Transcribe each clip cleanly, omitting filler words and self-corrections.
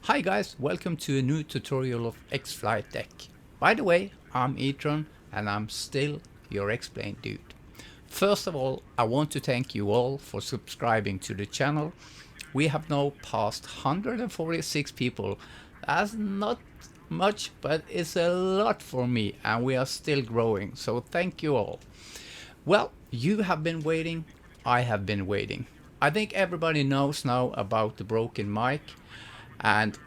Hi guys, welcome to a new tutorial of X-Flight Deck. By the way, I'm Etron and I'm still your X-Plane dude. First of all, I want to thank you all for subscribing to the channel. We have now passed 146 people. That's not much, but it's a lot for me and we are still growing, so thank you all. Well, you have been waiting, I have been waiting. I think everybody knows now about the broken mic, and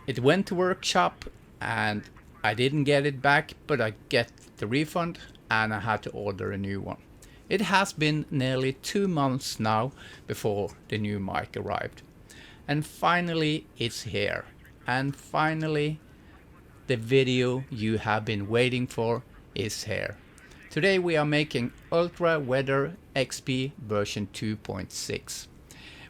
it went to workshop and I didn't get it back, but I get the refund and I had to order a new one. It has been nearly 2 months now before the new mic arrived, and finally it's here, and finally the video you have been waiting for is here. Today we are making Ultra Weather XP version 2.6.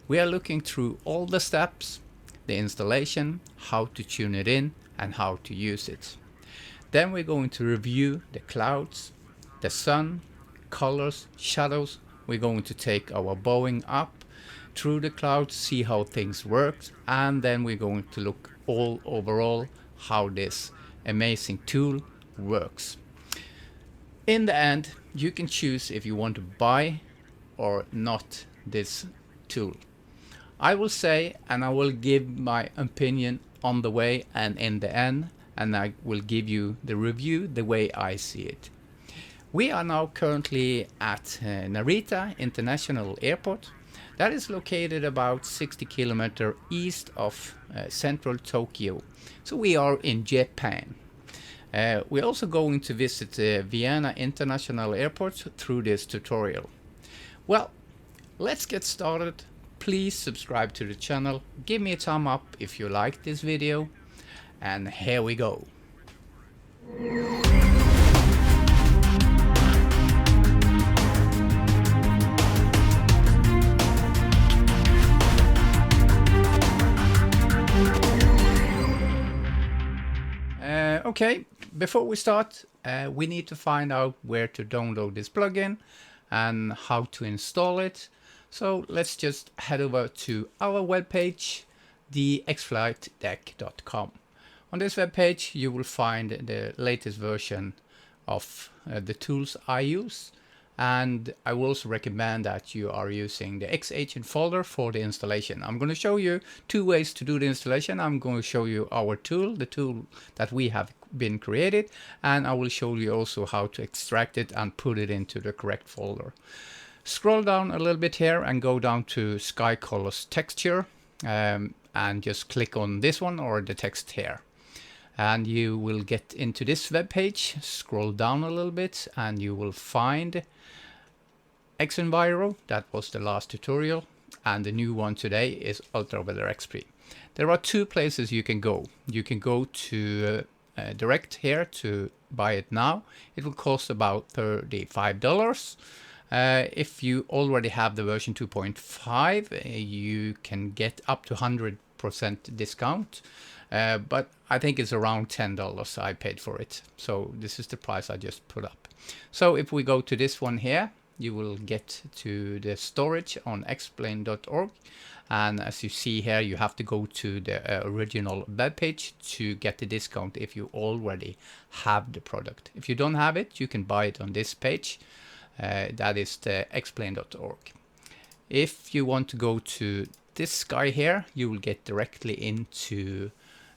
We are looking through all the steps, the installation, how to tune it in and how to use it. Then we're going to review the clouds, the sun, colors, shadows. We're going to take our Boeing up through the clouds, see how things work, and then we're going to look all overall how this amazing tool works. In the end, you can choose if you want to buy or not this tool. I will say, and I will give my opinion on the way and in the end, and I will give you the review the way I see it. We are now currently at Narita International Airport. That is located about 60 kilometers east of central Tokyo. So we are in Japan. We're also going to visit Vienna International Airport through this tutorial. Well, let's get started. Please subscribe to the channel, give me a thumb up if you like this video, and here we go. Okay, before we start, we need to find out where to download this plugin and how to install it. So let's just head over to our webpage, the xflightdeck.com. On this webpage you will find the latest version of the tools I use, and I will also recommend that you are using the xAgent folder for the installation. I'm going to show you two ways to do the installation. I'm going to show you our tool, the tool that we have been created, and I will show you also how to extract it and put it into the correct folder. Scroll down a little bit here and go down to Skycolors texture and just click on this one or the text here. And you will get into this web page. Scroll down a little bit and you will find xEnviro. That was the last tutorial. And the new one today is Ultra Weather XP. There are two places you can go. You can go to direct here to buy it now. It will cost about $35. If you already have the version 2.5, you can get up to 100% discount, but I think it's around $10 I paid for it. So this is the price I just put up. So if we go to this one here, you will get to the storage on xplane.org. And as you see here, you have to go to the original web page to get the discount if you already have the product. If you don't have it, you can buy it on this page. That is the xplane.org. If you want to go to this guy here, you will get directly into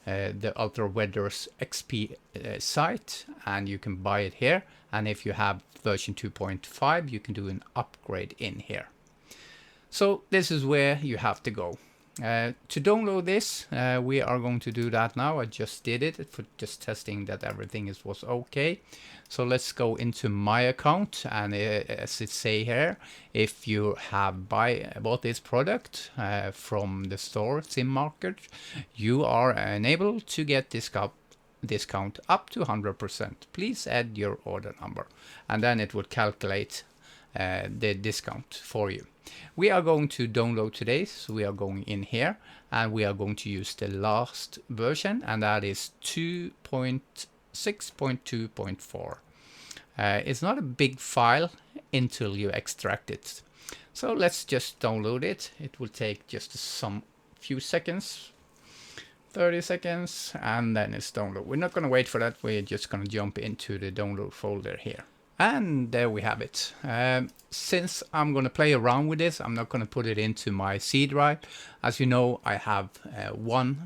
the Ultra Weather's XP site, and you can buy it here. And if you have version 2.5, you can do an upgrade in here. So this is where you have to go. To download this, we are going to do that now. I just did it for just testing that everything was okay. So let's go into my account, and as it say here, if you have bought this product from the store Sim Market, you are enabled to get discount up to 100%. Please add your order number, and then it will calculate the discount for you. We are going to download today, so we are going in here and we are going to use the last version, and that is 2.6.2.4. It's not a big file until you extract it. So let's just download it. It will take just some few seconds. 30 seconds and then it's download. We're not going to wait for that. We're just going to jump into the download folder here. And there we have it. Since I'm going to play around with this, I'm not going to put it into my C drive. As you know, I have one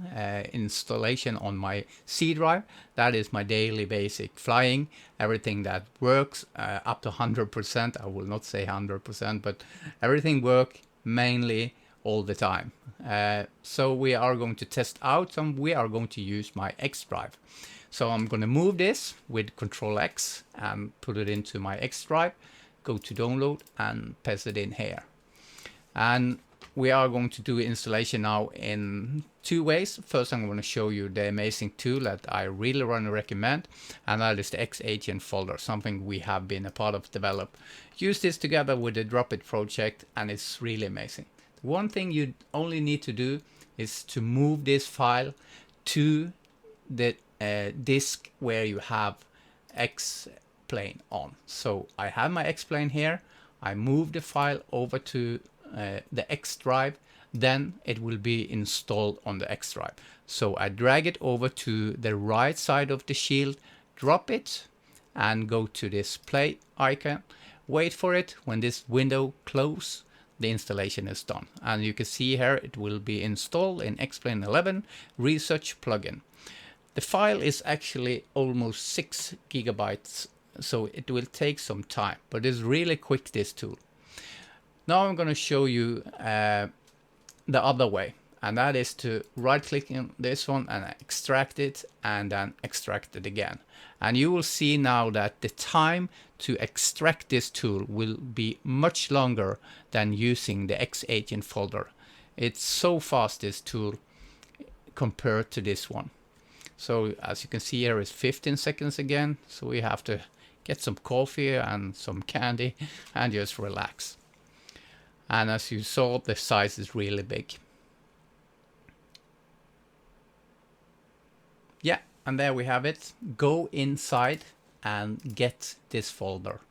installation on my C drive. That is my daily basic flying. Everything that works up to 100%. I will not say 100%, but everything works mainly all the time. So we are going to test out and we are going to use my X drive. So I'm going to move this with Control X and put it into my X drive, go to download and paste it in here. And we are going to do installation now in two ways. First, I'm going to show you the amazing tool that I really want to recommend, and that is the xAgent folder, something we have been a part of develop. Use this together with the Drop It project and it's really amazing. One thing you only need to do is to move this file to the disk where you have X-plane on. So I have my X-plane here. I move the file over to the X drive, then it will be installed on the X drive. So I drag it over to the right side of the shield, drop it, and go to this play icon. Wait for it. When this window closes, the installation is done. And you can see here it will be installed in X-Plane 11 Research plugin. The file is actually almost 6 gigabytes, so it will take some time, but it's really quick, this tool. Now I'm going to show you the other way, and that is to right click on this one and extract it and then extract it again. And you will see now that the time to extract this tool will be much longer than using the xAgent folder. It's so fast, this tool, compared to this one. So as you can see here, it's 15 seconds again. So we have to get some coffee and some candy and just relax. And as you saw, the size is really big. Yeah, and there we have it. Go inside and get this folder.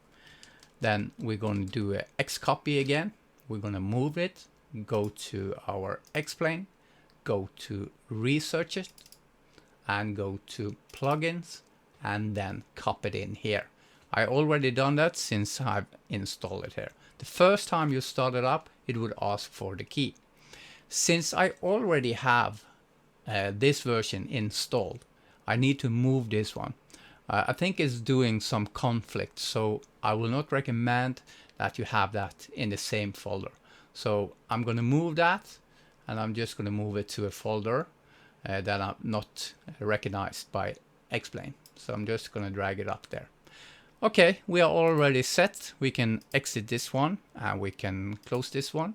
Then we're going to do a X copy again. We're going to move it, go to our X-plane, go to research it, and go to plugins and then copy it in here. I already done that since I've installed it here. The first time you start it up, it would ask for the key. Since I already have this version installed, I need to move this one. I think it's doing some conflict, so I will not recommend that you have that in the same folder. So I'm going to move that, and I'm just going to move it to a folder that I'm not recognized by X-plane. So I'm just going to drag it up there. Okay, we are already set. We can exit this one and we can close this one.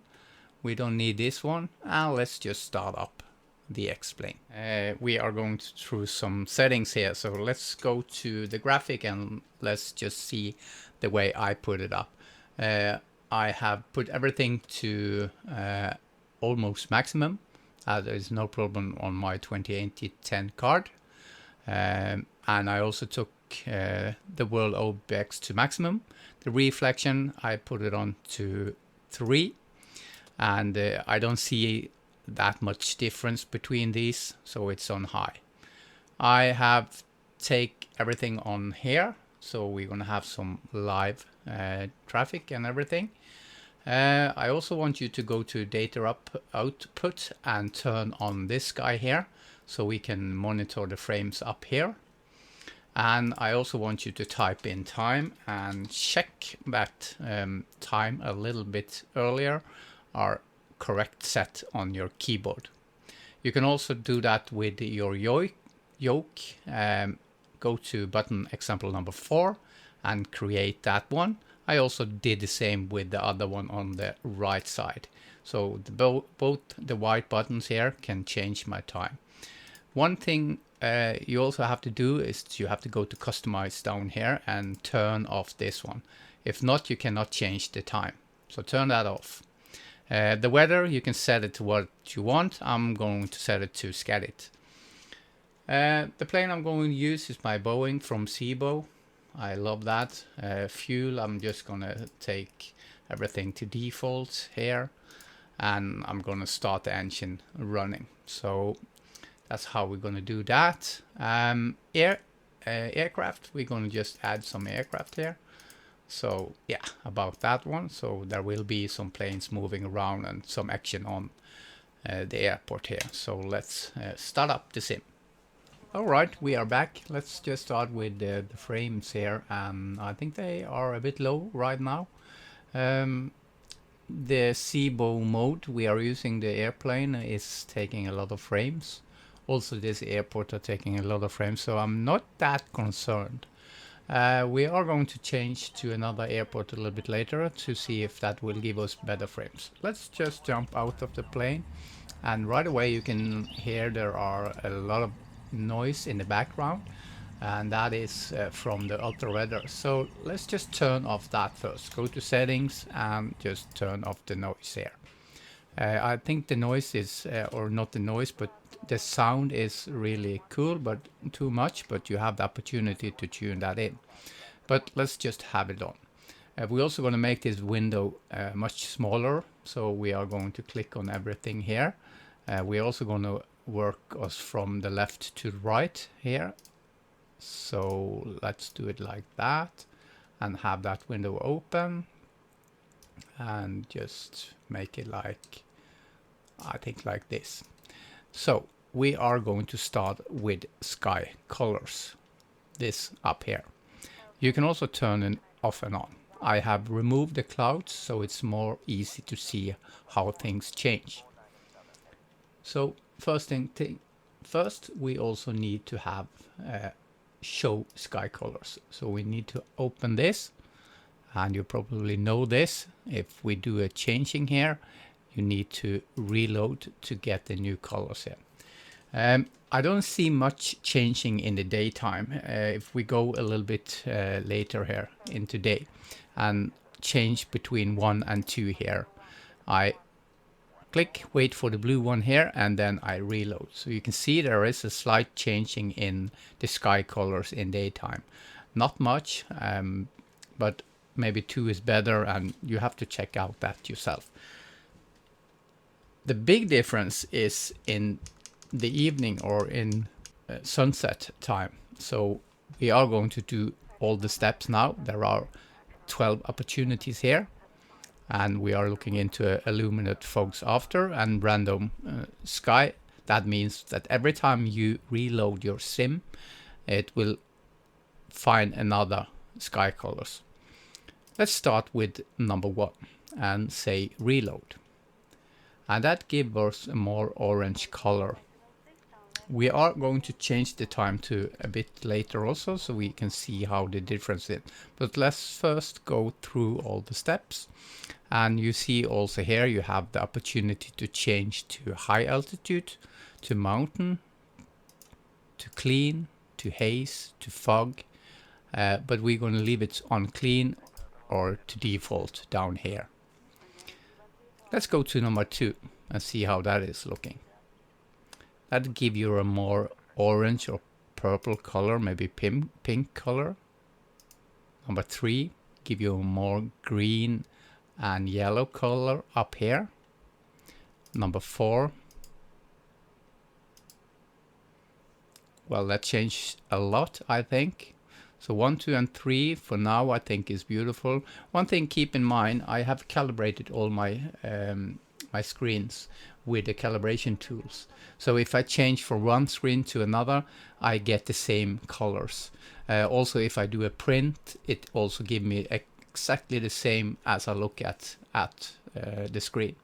We don't need this one, and let's just start up the X-plane. We are going through some settings here, so let's go to the graphic and let's just see the way I put it up. I have put everything to almost maximum. There is no problem on my 2080-10 card. And I also took the world OBX to maximum. The reflection, I put it on to 3. And I don't see that much difference between these, so it's on high. I have take everything on here, so we're gonna have some live traffic and everything. I also want you to go to data output and turn on this guy here, so we can monitor the frames up here. And I also want you to type in time and check that time a little bit earlier are correct set on your keyboard. You can also do that with your yoke. Go to button example number 4 and create that one. I also did the same with the other one on the right side. So both the white buttons here can change my time. One thing you also have to do is you have to go to customize down here and turn off this one. If not, you cannot change the time. So turn that off. The weather, you can set it to what you want. I'm going to set it to Skadit. The plane I'm going to use is my Boeing from Cibo. I love that. Fuel, I'm just gonna take everything to default here, and I'm gonna start the engine running. So That's how we're going to do that. Aircraft, we're going to just add some aircraft here. So yeah, about that one. So there will be some planes moving around and some action on the airport here. So let's start up the sim. Alright, we are back. Let's just start with the frames here. I think they are a bit low right now. The SIBO mode we are using, the airplane, is taking a lot of frames. Also this airport are taking a lot of frames, so I'm not that concerned. We are going to change to another airport a little bit later to see if that will give us better frames. Let's just jump out of the plane, and right away you can hear there are a lot of noise in the background, and that is from the ultra weather. So let's just turn off that first. Go to settings and just turn off the noise here. I think the noise is, or not the noise, but the sound is really cool, but too much, but you have the opportunity to tune that in. But let's just have it on. We're also going to make this window much smaller, so we are going to click on everything here. We're also going to work us from the left to the right here. So let's do it like that and have that window open and just make it like, I think like this. So we are going to start with Skycolors, this up here. You can also turn it off and on. I have removed the clouds so it's more easy to see how things change. So first, we also need to have show Skycolors. So we need to open this, and you probably know this. If we do a changing here, you need to reload to get the new colors here. I don't see much changing in the daytime. If we go a little bit later here into day and change between 1 and 2 here, I click, wait for the blue one here, and then I reload. So you can see there is a slight changing in the Skycolors in daytime. Not much, but maybe 2 is better, and you have to check out that yourself. The big difference is in the evening or in sunset time. So we are going to do all the steps now. There are 12 opportunities here, and we are looking into illuminate fogs after and random sky. That means that every time you reload your sim, it will find another Skycolors. Let's start with number 1 and say reload. And that gives us a more orange color. We are going to change the time to a bit later also, so we can see how the difference is. But let's first go through all the steps. And you see also here you have the opportunity to change to high altitude, to mountain, to clean, to haze, to fog. But we're going to leave it on clean or to default down here. Let's go to number 2 and see how that is looking. That'll give you a more orange or purple color, maybe pink color. Number 3, give you a more green and yellow color up here. Number 4. Well, that changed a lot, I think. So 1, 2, and 3 for now I think is beautiful. One thing keep in mind, I have calibrated all my my screens with the calibration tools. So if I change from one screen to another, I get the same colors. Also, if I do a print, it also gives me exactly the same as I look at the screen.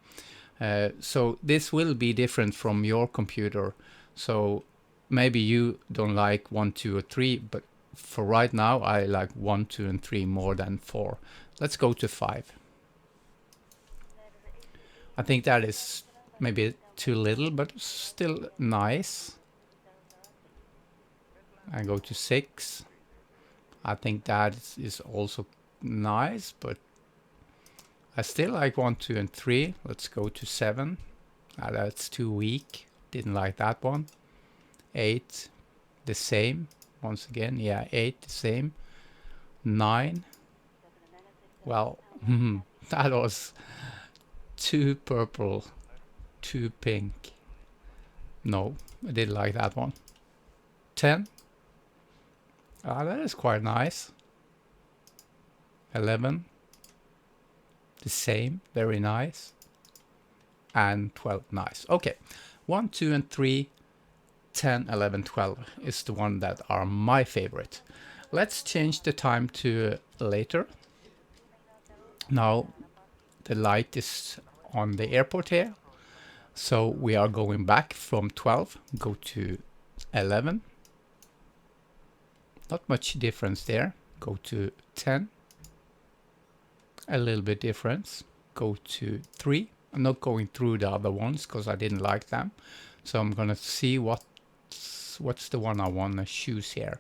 So this will be different from your computer. So maybe you don't like 1, 2, or 3, but for right now, I like 1, 2, and 3 more than 4. Let's go to 5. I think that is maybe too little, but still nice. I go to 6. I think that is also nice, but I still like 1, 2, and 3. Let's go to 7. That's too weak. Didn't like that one. 8, the same. Once again, yeah, 8, the same. 9. Well, that was too purple, too pink. No, I didn't like that one. 10. Ah, that is quite nice. 11. The same, very nice. And 12, nice. Okay, 1, 2, and 3, 10, 11, 12 is the one that are my favorite. Let's change the time to later. Now the light is on the airport here. So we are going back from 12, go to 11. Not much difference there. Go to 10. A little bit difference. Go to 3. I'm not going through the other ones because I didn't like them. So I'm gonna see what's the one I want to choose here.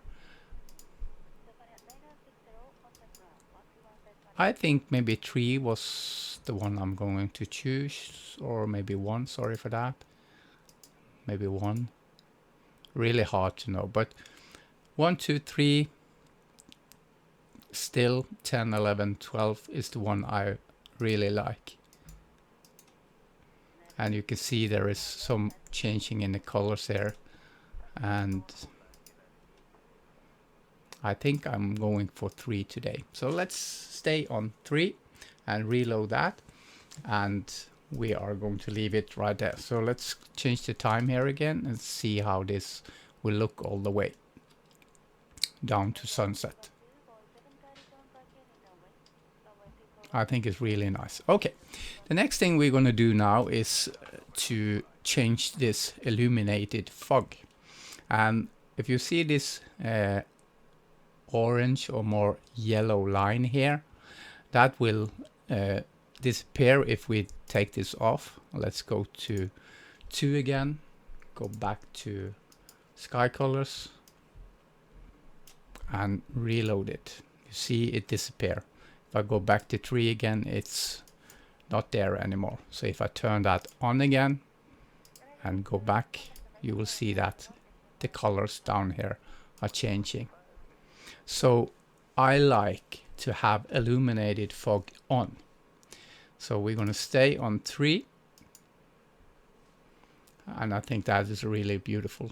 I think maybe 3 was the one I'm going to choose, or maybe 1, sorry for that. Maybe 1. Really hard to know, but 1, 2, 3, still 10, 11, 12 is the one I really like. And you can see there is some changing in the colors there. And I think I'm going for 3 today. So let's stay on 3 and reload that. And we are going to leave it right there. So let's change the time here again and see how this will look all the way down to sunset. I think it's really nice. Okay, the next thing we're going to do now is to change this illuminated fog. And if you see this orange or more yellow line here, that will disappear if we take this off. Let's go to 2 again, go back to Skycolors and reload it. You see it disappear. If I go back to 3 again, it's not there anymore. So if I turn that on again and go back, you will see that the colors down here are changing. So I like to have illuminated fog on. So we're going to stay on 3. And I think that is really beautiful.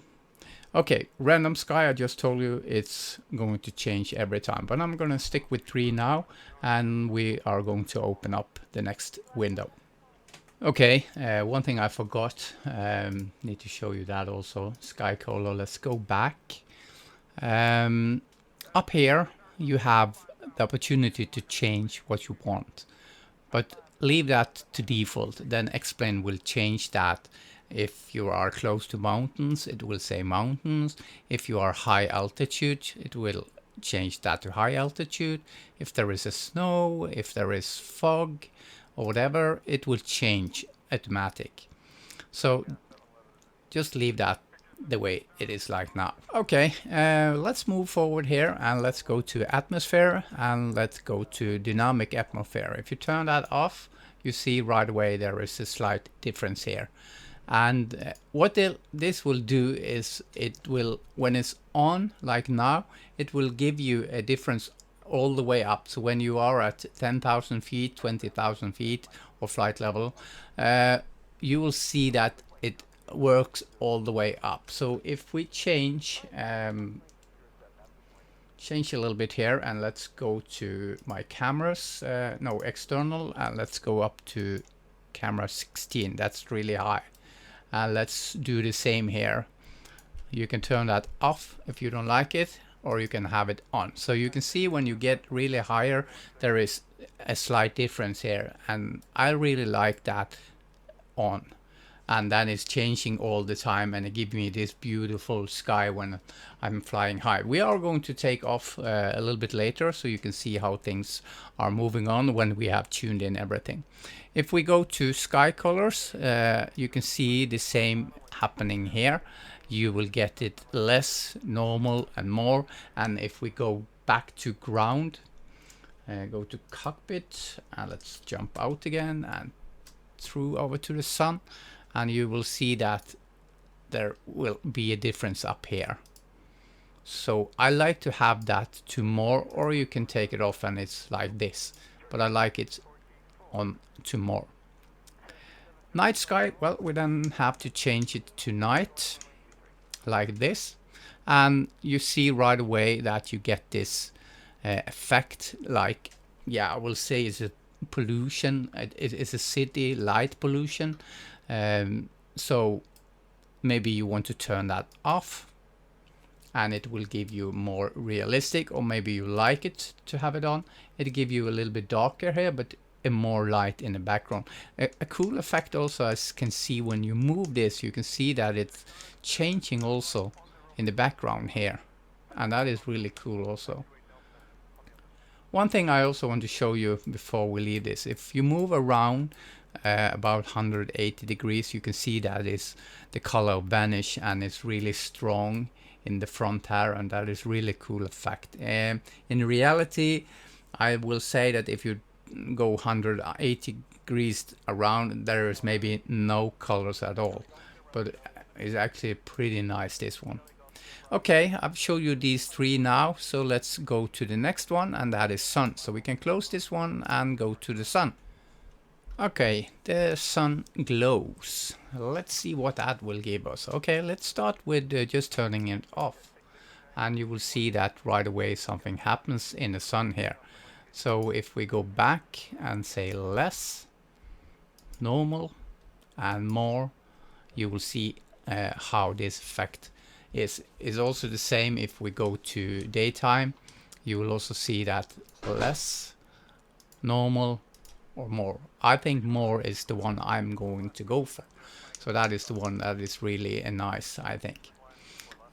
Okay, random sky, I just told you it's going to change every time, but I'm going to stick with 3 now, and we are going to open up the next window. Okay, one thing I forgot, need to show you that also, Skycolor. Let's go back. Up here you have the opportunity to change what you want, but leave that to default, then Explain will change that. If you are close to mountains, it will say mountains. If you are high altitude, it will change that to high altitude. If there is a snow, if there is fog or whatever, it will change automatic. So just leave that the way it is like now. Okay, let's move forward here and let's go to atmosphere and let's go to dynamic atmosphere. If you turn that off, you see right away there is a slight difference here. And what this will do is it will, when it's on like now, it will give you a difference all the way up. So when you are at 10,000 feet, 20,000 feet or flight level, you will see that it works all the way up. So if we change a little bit here, and let's go to my cameras, no, external, and let's go up to camera 16. That's really high. Let's do the same here. You can turn that off if you don't like it, or you can have it on. So you can see when you get really higher, there is a slight difference here, and I really like that on. And that is changing all the time, and it gives me this beautiful sky when I'm flying high. We are going to take off a little bit later, so you can see how things are moving on when we have tuned in everything. If we go to Skycolors, you can see the same happening here. You will get it less, normal, and more. And if we go back to ground, go to cockpit, and let's jump out again and through over to the sun, and you will see that there will be a difference up here. So I like to have that to more, or you can take it off and it's like this, but I like it on to more. Night sky, well, we then have to change it to night, like this. And you see right away that you get this effect, like, yeah, I will say it's a pollution. It's a city light pollution. So maybe you want to turn that off, and it will give you more realistic, or maybe you like it to have it on. It'll give you a little bit darker here, but a more light in the background. A cool effect also, as you can see when you move this, you can see that it's changing also in the background here, and that is really cool also. One thing I also want to show you before we leave this, if you move around about 180 degrees, you can see that is the color vanish, and it's really strong in the front here, and that is really cool effect. In reality, I will say that if you go 180 degrees around, there is maybe no colors at all, but it's actually pretty nice, this one. Okay, I've showed you these three now, so let's go to the next one, and that is sun. So we can close this one and go to the sun. Okay, the sun glows. Let's see what that will give us. Okay, let's start with just turning it off. And you will see that right away something happens in the sun here. So if we go back and say less, normal, and more, you will see how this effect is also the same. If we go to daytime, you will also see that less, normal, or more. I think more is the one I'm going to go for. So that is the one that is really nice, I think.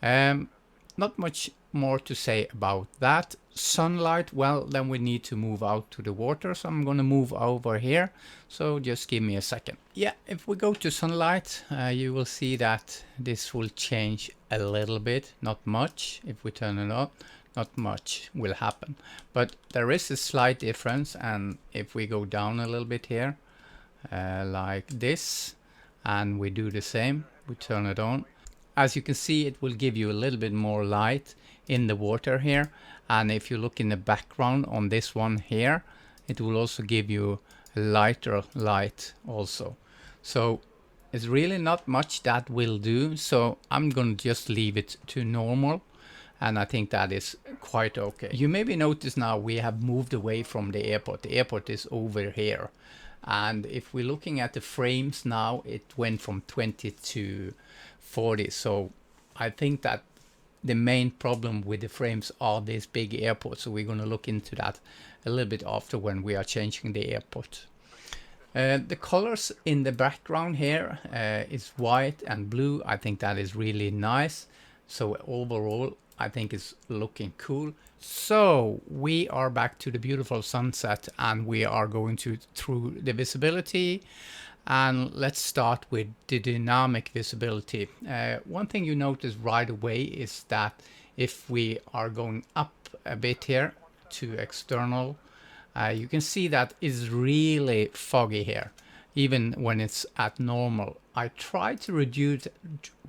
Not much more to say about that. Sunlight, well, then we need to move out to the water, so I'm gonna move over here, so just give me a second. Yeah, if we go to sunlight, you will see that this will change a little bit, not much. If we turn it on, not much will happen, but there is a slight difference. And if we go down a little bit here, like this, and we do the same, we turn it on, as you can see, it will give you a little bit more light in the water here. And if you look in the background on this one here, it will also give you a lighter light also. So it's really not much that will do, so I'm gonna just leave it to normal, and I think that is quite okay. You maybe notice now we have moved away from the airport. The airport is over here, and if we're looking at the frames now, it went from 20 to 40. So I think that the main problem with the frames are this big airport, so we're going to look into that a little bit after when we are changing the airport. The colors in the background here is white and blue. I think that is really nice. So overall, I think it's looking cool. So we are back to the beautiful sunset, and we are going through the visibility. And let's start with the dynamic visibility. One thing you notice right away is that if we are going up a bit here to external, you can see that it's really foggy here, even when it's at normal. I try to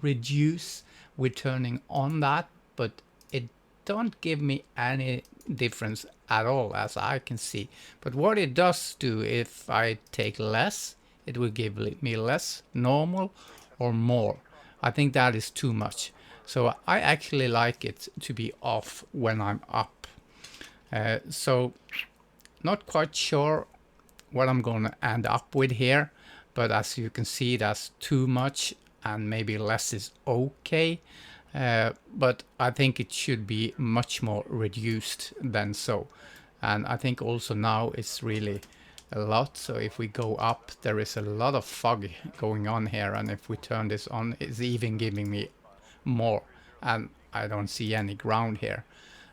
reduce with turning on that, but it don't give me any difference at all, as I can see. But what it does do, if I take less, it will give me less, normal, or more. I think that is too much. So I actually like it to be off when I'm up. So not quite sure what I'm going to end up with here, but as you can see, that's too much, and maybe less is okay. But I think it should be much more reduced than so. And I think also now it's really a lot. So if we go up, there is a lot of fog going on here, and if we turn this on, it's even giving me more, and I don't see any ground here.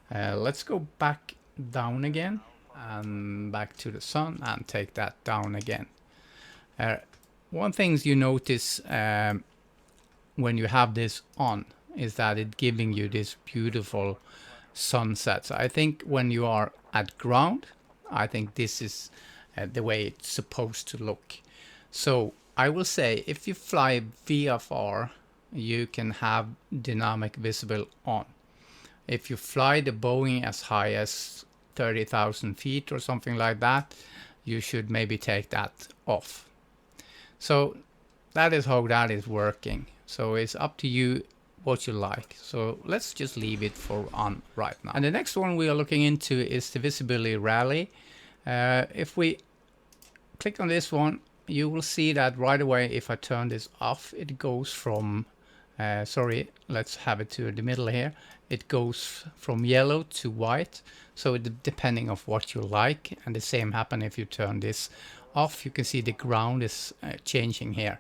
Let's go back down again and back to the sun and take that down again. One thing you notice when you have this on is that it's giving you this beautiful sunsets. I think when you are at ground, I think this is the way it's supposed to look. So I will say, if you fly VFR, you can have dynamic visible on. If you fly the Boeing as high as 30,000 feet or something like that, you should maybe take that off. So that is how that is working. So it's up to you what you like. So let's just leave it for on right now. And the next one we are looking into is the visibility raleigh. If we click on this one, you will see that right away if I turn this off, it goes from sorry, let's have it to the middle here. It goes from yellow to white, so depending of what you like. And the same happen if you turn this off. You can see the ground is changing here.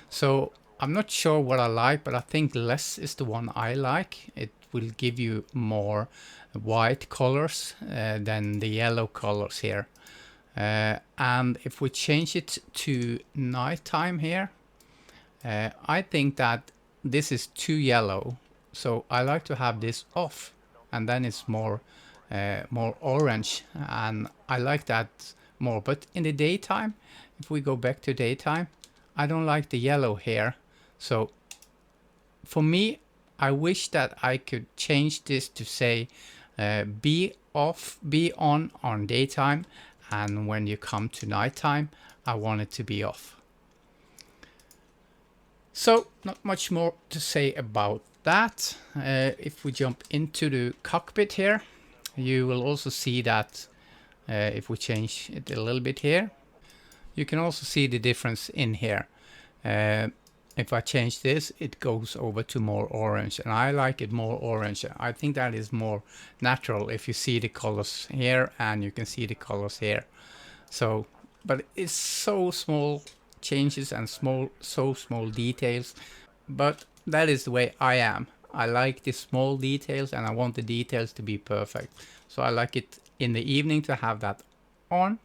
So I'm not sure what I like, but I think less is the one I like. It will give you more white colors than the yellow colors here. And if we change it to nighttime here, I think that this is too yellow, so I like to have this off, and then it's more orange, and I like that more. But in the daytime, if we go back to daytime, I don't like the yellow here. So for me, I wish that I could change this to say be on daytime, and when you come to nighttime, I want it to be off. So not much more to say about that. If we jump into the cockpit here, you will also see that if we change it a little bit here, you can also see the difference in here. If I change this, it goes over to more orange, and I like it more orange. I think that is more natural if you see the colors here and you can see the colors here. So, but it's so small changes and so small details, but that is the way I am. I like the small details and I want the details to be perfect. So I like it in the evening to have that on,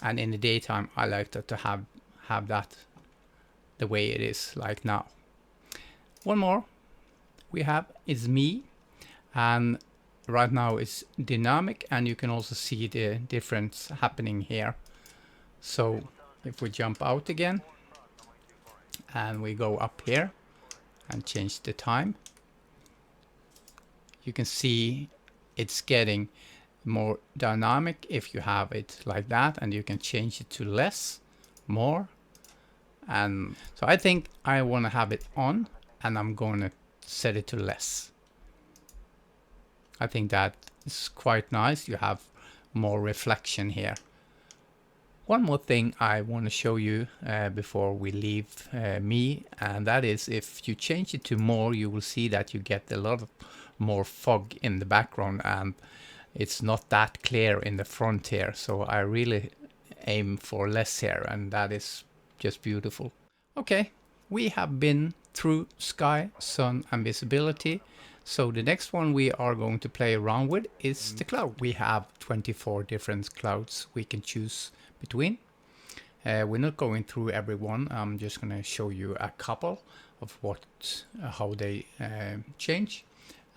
and in the daytime I like to have that the way it is like now. One more we have is me, and right now it's dynamic, and you can also see the difference happening here. So if we jump out again and we go up here and change the time, you can see it's getting more dynamic if you have it like that, and you can change it to less, more. And so I think I want to have it on, and I'm going to set it to less. I think that is quite nice. You have more reflection here. One more thing I want to show you before we leave me, and that is if you change it to more, you will see that you get a lot of more fog in the background, and it's not that clear in the front here. So I really aim for less here, and that is just beautiful. Okay, we have been through sky, sun, and visibility. So the next one we are going to play around with is the cloud. We have 24 different clouds we can choose between. We're not going through every one. I'm just going to show you a couple of how they change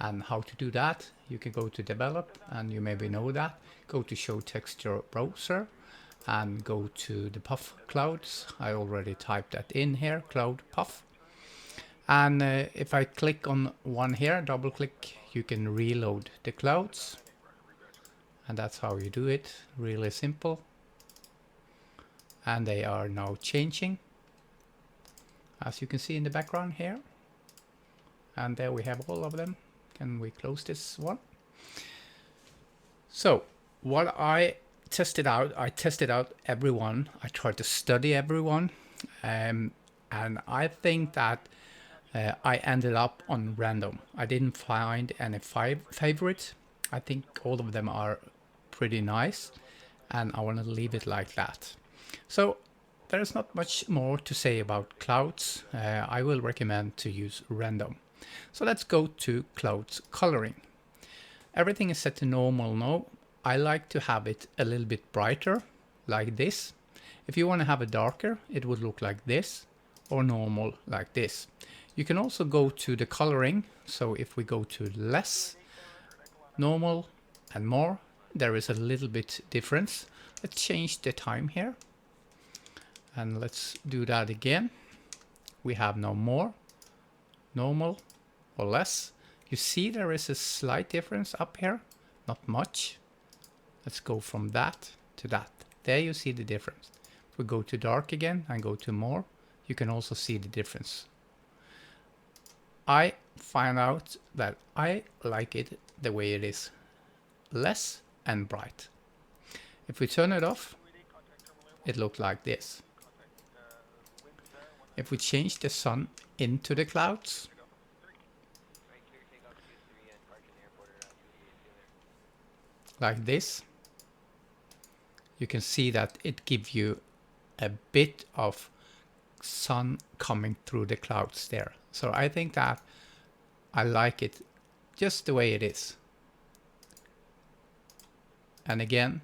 and how to do that. You can go to develop, and you maybe know that. Go to show texture browser and go to the puff clouds. I already typed that in here, cloud puff. And if I click on one here, double click, you can reload the clouds. And that's how you do it, really simple. And they are now changing, as you can see in the background here. And there we have all of them. Can we close this one? So what I tested out everyone. I tried to study everyone. And I think that I ended up on random. I didn't find any favorites. I think all of them are pretty nice, and I want to leave it like that. So there's not much more to say about clouds. I will recommend to use random. So let's go to clouds coloring. Everything is set to normal now. I like to have it a little bit brighter, like this. If you want to have it darker, it would look like this, or normal like this. You can also go to the coloring. So if we go to less, normal, and more, there is a little bit difference. Let's change the time here. And let's do that again. We have no more, normal, or less. You see there is a slight difference up here, not much. Let's go from that to that. There you see the difference. If we go to dark again and go to more, you can also see the difference. I find out that I like it the way it is, less and bright. If we turn it off, it looks like this. If we change the sun into the clouds, like this, you can see that it gives you a bit of sun coming through the clouds there. So I think that I like it just the way it is. And again,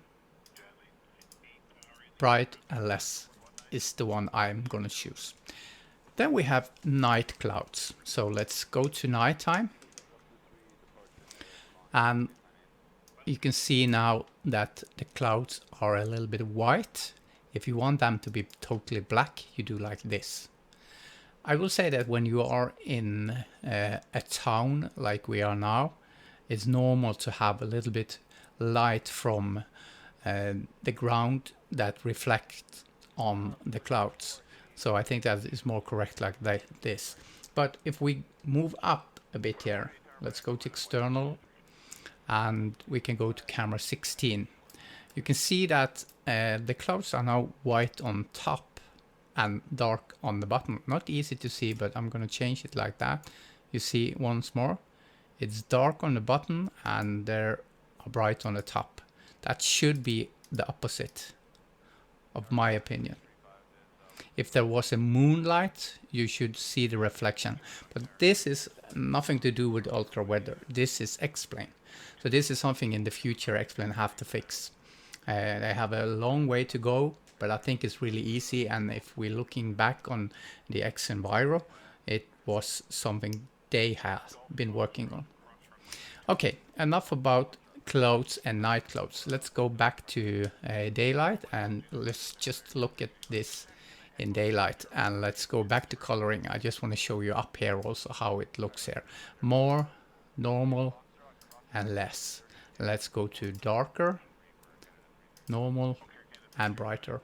bright and less is the one I'm gonna choose. Then we have night clouds. So let's go to nighttime. And you can see now that the clouds are a little bit white. If you want them to be totally black, you do like this. I will say that when you are in a town like we are now, it's normal to have a little bit light from the ground that reflects on the clouds. So I think that is more correct like this. But if we move up a bit here, let's go to external, and we can go to camera 16. You can see that the clouds are now white on top and dark on the bottom. Not easy to see, but I'm going to change it like that. You see once more, it's dark on the bottom and they're bright on the top. That should be the opposite, of my opinion. If there was a moonlight, you should see the reflection. But this is nothing to do with ultra weather. This is xPlane. So this is something in the future xPlane have to fix. They have a long way to go, but I think it's really easy. And if we're looking back on the xEnviro, it was something they have been working on. Okay, enough about clouds and night clouds. Let's go back to daylight and let's just look at this in daylight, and let's go back to coloring. I just want to show you up here also how it looks here. More, normal, and less. Let's go to darker, normal, and brighter.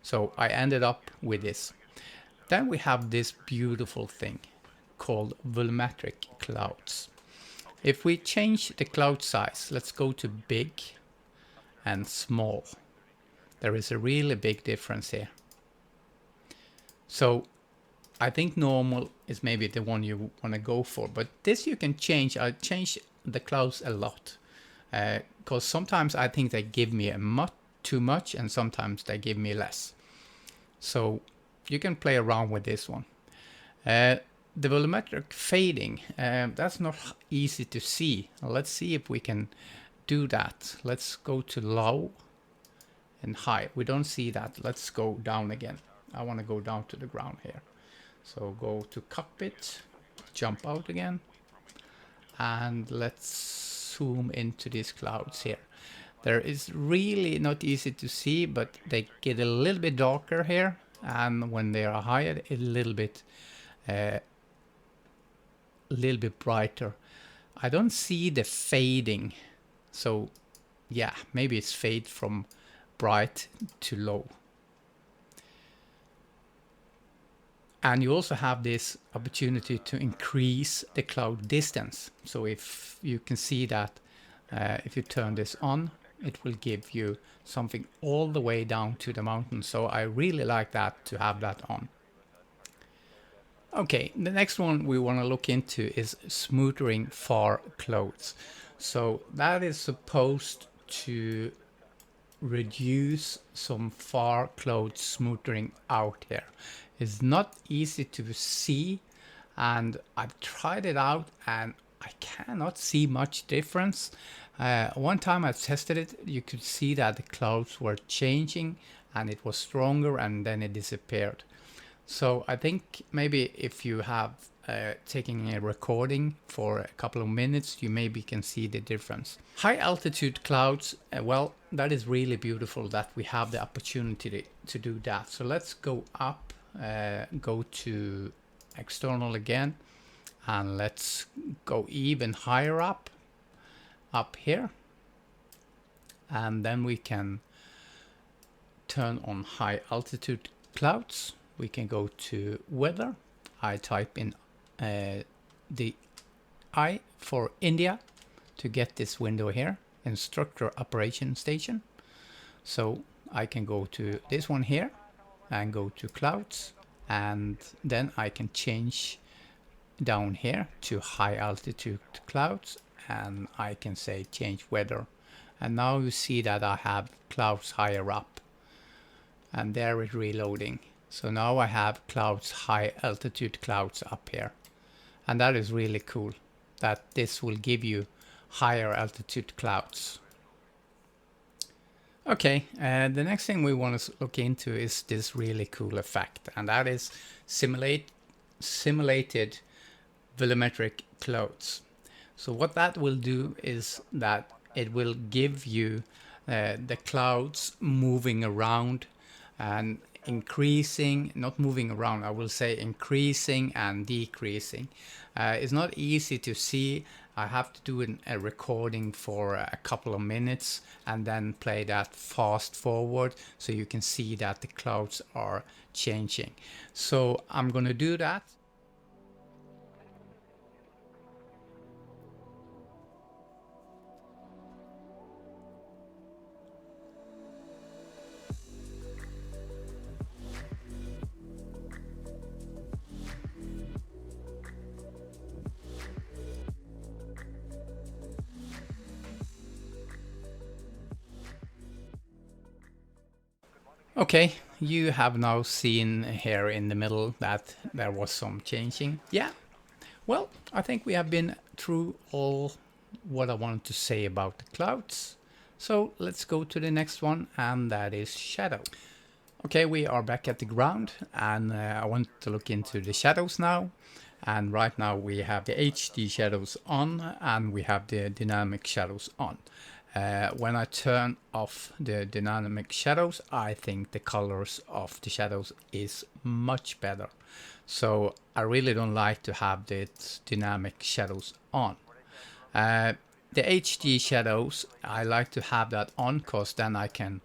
So I ended up with this. Then we have this beautiful thing called volumetric clouds. If we change the cloud size, let's go to big and small. There is a really big difference here. So I think normal is maybe the one you want to go for, but this you can change. I change the clouds a lot because sometimes I think they give me too much and sometimes they give me less. So you can play around with this one. The volumetric fading, that's not easy to see. Let's see if we can do that. Let's go to low and high. We don't see that. Let's go down again. I want to go down to the ground here. So go to cockpit, jump out again, and let's zoom into these clouds here. There is really not easy to see, but they get a little bit darker here, and when they are higher, a little bit brighter. I don't see the fading, so yeah, maybe it's fade from bright to low. And you also have this opportunity to increase the cloud distance. So if you can see that if you turn this on, it will give you something all the way down to the mountain. So I really like that, to have that on. Okay, the next one we want to look into is smoothing far clouds. So that is supposed to reduce some far cloud smoothing out here. It's not easy to see, and I've tried it out and I cannot see much difference. One time I tested it, you could see that the clouds were changing and it was stronger and then it disappeared. So I think maybe if you have taking a recording for a couple of minutes, you maybe can see the difference. High altitude clouds, well, that is really beautiful that we have the opportunity to do that. So let's go up, go to external again, and let's go even higher up here, and then we can turn on high altitude clouds, we can go to weather. I type in the I for India to get this window here, Instructor Operation Station. So I can go to this one here and go to clouds, and then I can change down here to high altitude clouds, and I can say change weather, and now you see that I have clouds higher up, and there it's reloading. So now I have clouds, high altitude clouds up here, and that is really cool that this will give you higher altitude clouds. Okay, the next thing we want to look into is this really cool effect, and that is simulated volumetric clouds. So what that will do is that it will give you the clouds moving around and increasing, not moving around, I will say increasing and decreasing. It's not easy to see. I have to do a recording for a couple of minutes and then play that fast forward so you can see that the clouds are changing. So I'm going to do that. Okay, you have now seen here in the middle that there was some changing. Yeah, well, I think we have been through all what I wanted to say about the clouds. So let's go to the next one, and that is shadow. Okay, we are back at the ground, and I want to look into the shadows now. And right now we have the HD shadows on, and we have the dynamic shadows on. When I turn off the dynamic shadows, I think the colors of the shadows is much better. So I really don't like to have the dynamic shadows on. The HD shadows, I like to have that on because then I can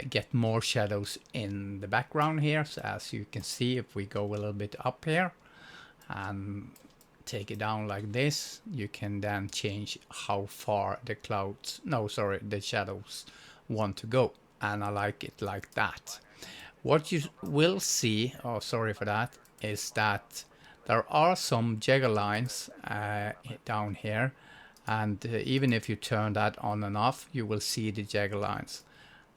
get more shadows in the background here. So as you can see, if we go a little bit up here and take it down like this, you can then change how far the clouds, the shadows want to go, and I like it like that. What you will see, oh sorry for that, is that there are some jagger lines down here, and even if you turn that on and off, you will see the jagger lines,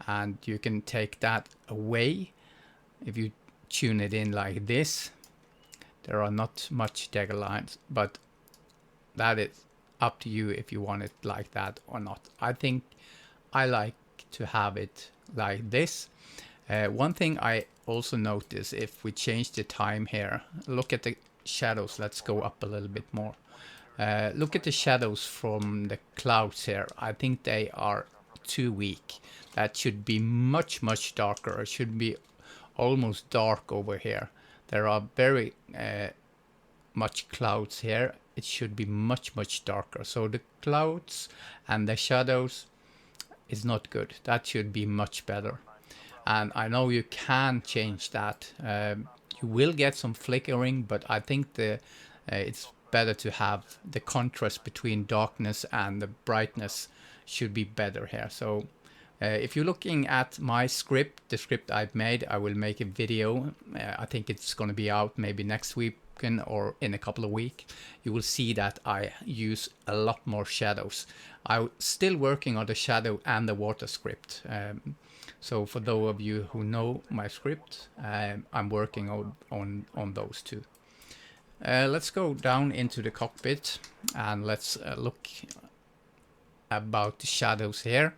and you can take that away if you tune it in like this. There are not much jagger lines, but that is up to you if you want it like that or not. I think I like to have it like this. One thing I also notice, if we change the time here, look at the shadows. Let's go up a little bit more. Look at the shadows from the clouds here. I think they are too weak. That should be much darker. It should be almost dark over here. There are very much clouds here. It should be much darker. So the clouds and the shadows is not good. That should be much better. And I know you can change that. You will get some flickering, but I think it's better to have the contrast between darkness and the brightness should be better here. So if you're looking at my script, the script I've made, I will make a video. I think it's going to be out maybe next week or in a couple of weeks. You will see that I use a lot more shadows. I'm still working on the shadow and the water script. So for those of you who know my script, I'm working on those two. Let's go down into the cockpit and let's look about the shadows here.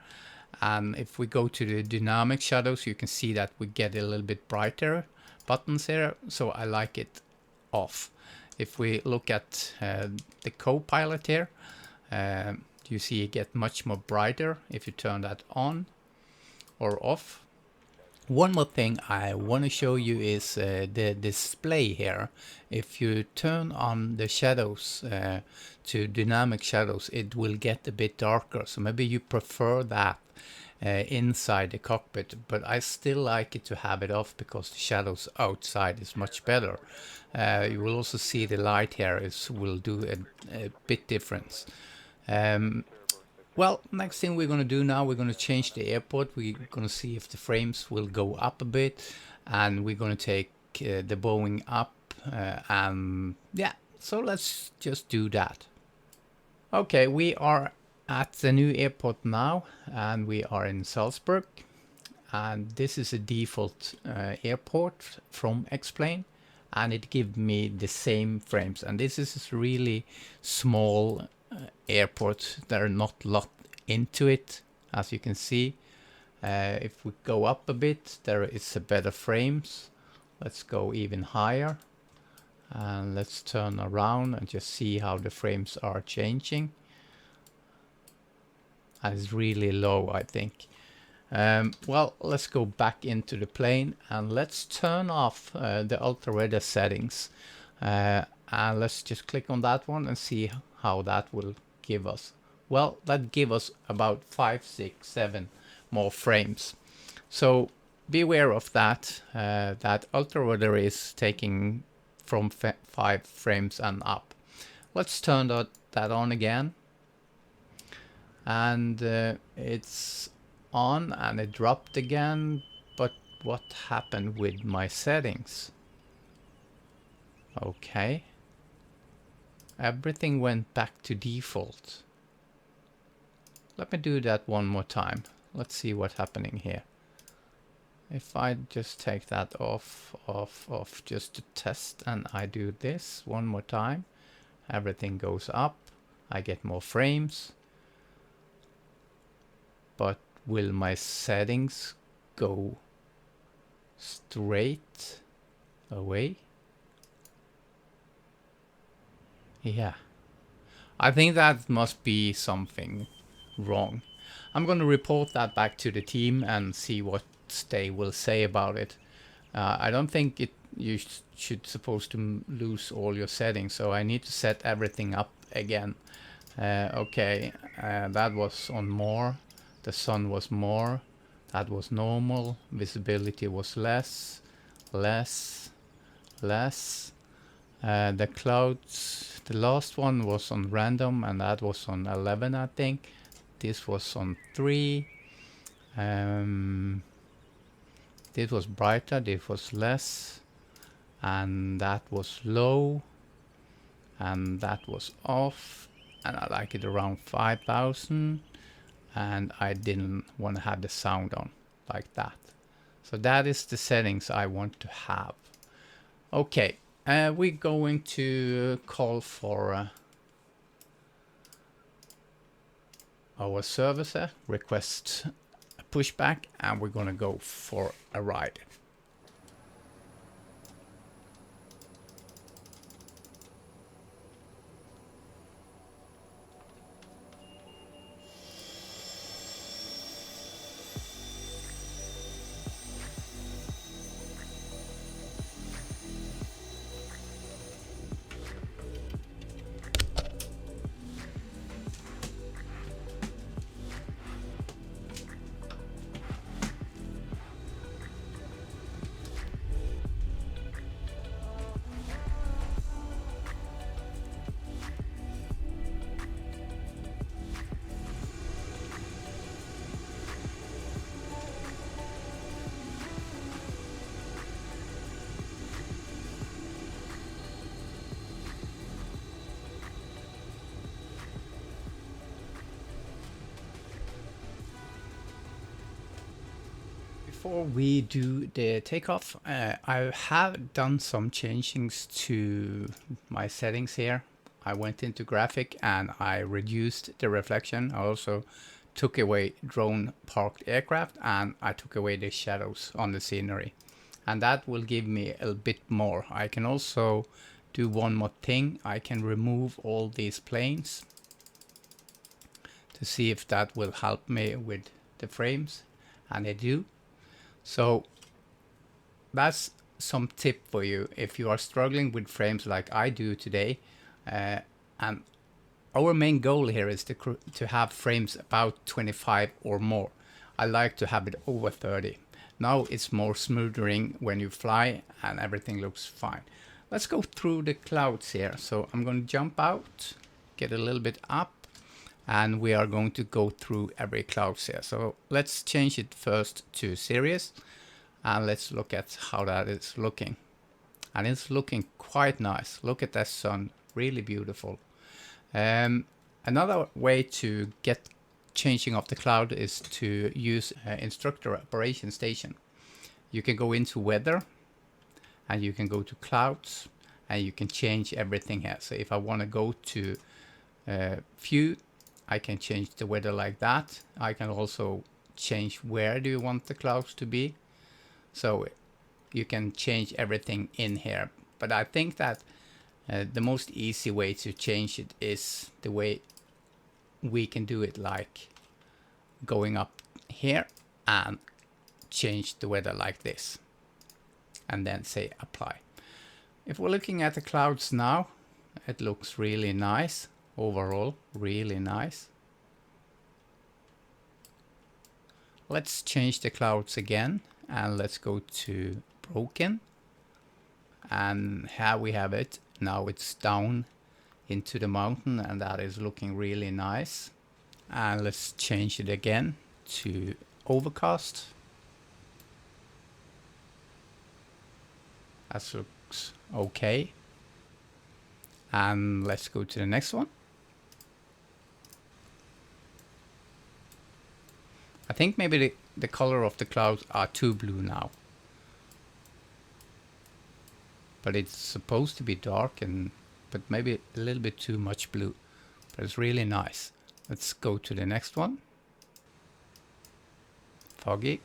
And if we go to the dynamic shadows, you can see that we get a little bit brighter buttons here. So I like it off. If we look at the co-pilot here, you see it get much more brighter if you turn that on or off. One more thing I want to show you is the display here. If you turn on the shadows to dynamic shadows, it will get a bit darker. So maybe you prefer that inside the cockpit, but I still like it to have it off because the shadows outside is much better. You will also see the light here will do a bit difference. Well, next thing we're going to do now, we're going to change the airport. We're going to see if the frames will go up a bit, and we're going to take the Boeing up. Yeah, so let's just do that. Okay, we are at the new airport now, and we are in Salzburg. And this is a default airport from X-Plane, and it gives me the same frames. And this is really small airport. There are not a lot into it, as you can see. If we go up a bit, there is a better frames. Let's go even higher, and let's turn around and just see how the frames are changing. And it's really low, I think. Well, let's go back into the plane and let's turn off the ultra weather settings. And let's just click on that one and see how that will give us. Well, that give us about 5, 6, 7 more frames. So be aware of that. That ultra weather is taking from 5 frames and up. Let's turn that on again. And it's on and it dropped again, but what happened with my settings? Okay, everything went back to default. Let me do that one more time. Let's see what's happening here. If I just take that off just to test, and I do this one more time, everything goes up, I get more frames. But will my settings go straight away? Yeah, I think that must be something wrong. I'm going to report that back to the team and see what they will say about it. I don't think you should supposed to lose all your settings, so I need to set everything up again. Okay, that was on more. The sun was more, that was normal, visibility was less. The clouds, the last one was on random, and that was on 11, I think. This was on 3. This was brighter, this was less, and that was low, and that was off, and I like it around 5,000. And I didn't want to have the sound on like that. So that is the settings I want to have. Okay, we're going to call for our servicer, request a pushback, and we're going to go for a ride. Before we do the takeoff, I have done some changes to my settings here. I went into graphic and I reduced the reflection. I also took away drone parked aircraft, and I took away the shadows on the scenery. And that will give me a bit more. I can also do one more thing. I can remove all these planes to see if that will help me with the frames, and I do. So that's some tip for you if you are struggling with frames like I do today. And our main goal here is to have frames about 25 or more. I like to have it over 30. Now it's more smoothing when you fly and everything looks fine. Let's go through the clouds here. So I'm going to jump out, get a little bit up, and we are going to go through every cloud here. So let's change it first to Sirius, and let's look at how that is looking. And it's looking quite nice. Look at that sun, really beautiful. Another way to get changing of the cloud is to use Instructor operation station. You can go into weather and you can go to clouds and you can change everything here. So if I want to go to view, I can change the weather like that. I can also change where do you want the clouds to be. So you can change everything in here. But I think that the most easy way to change it is the way we can do it, like going up here and change the weather like this and then say apply. If we're looking at the clouds now, it looks really nice overall, really nice. Let's change the clouds again and let's go to broken, and here we have it. Now it's down into the mountain and that is looking really nice. And let's change it again to overcast. That looks okay. And let's go to the next one. I think maybe the color of the clouds are too blue now. But it's supposed to be dark, but maybe a little bit too much blue. But it's really nice. Let's go to the next one. Foggy.